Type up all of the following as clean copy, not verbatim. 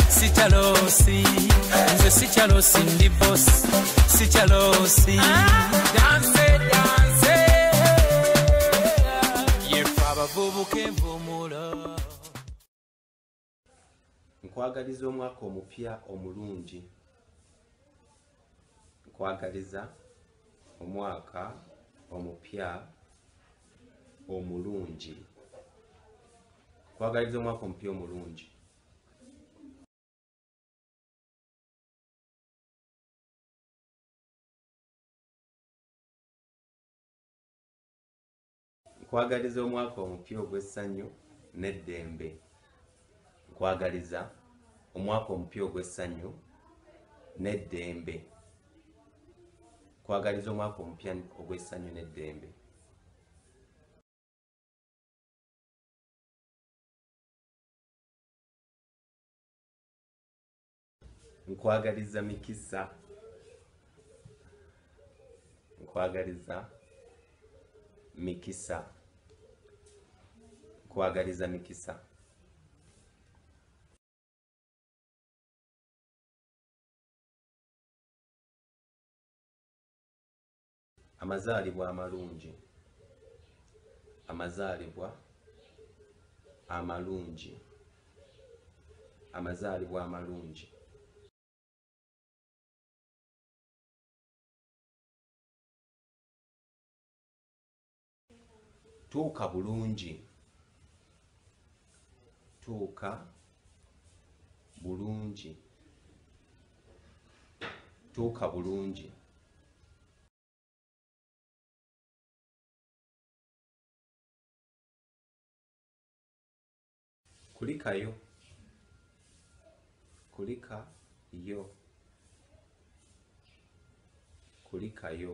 Sichalosi, nze sichalosi ndi boss, sichalosi. Dance, dance, yefa abavubuka envumulo. Nkwagaliza omwaka omupya omulungi. Nkwagaliza omwaka omupya omulungi. Nkwagaliza omwaka omupya omulungi. Nkwagaliza omwaka omupya ogw'essanyu n'eddembe. Nkwagaliza omwaka omupya ogw'essanyu n'eddembe. Nkwagaliza omwaka omupya ogw'essanyu n'eddembe. Nkwagaliza mikisa. Nkwagaliza mikisa. Nkwagaliza mikisa. Amazaalibwa amalungi. Amazaalibwa amalungi. Amazaalibwa amalungi. Tuuka bulungi. Tuuka bulungi. Tuuka bulungi. Kulikayo. Kulikayo. Kulikayo.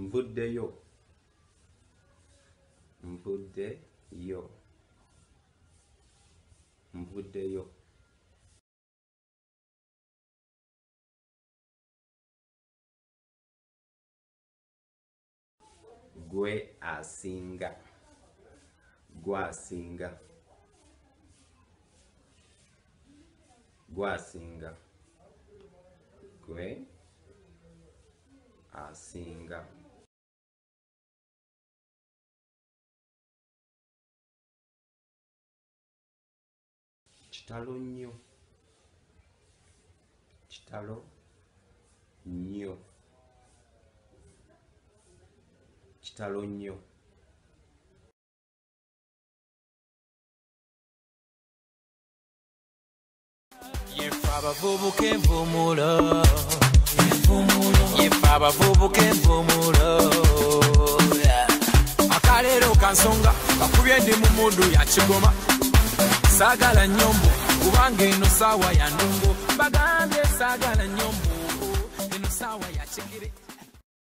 Nvuddeyo. Nvuddeyo. Nvuddeyo. Gwe asinga. Gwe asinga. Gwe asinga. Gwe asinga. Kitalo nnyo. Kitalo nnyo. Kitalo nnyo. Yefa abavubuka envumulo. Yefa abavubuka envumulo. Akaleero kansonga kakubye ndi mu mudu ya kigoma. Saagala nnyombo kubanga eno saawa ya ndongo. Bagambye saagala nnyombo eno saawa ya kigere.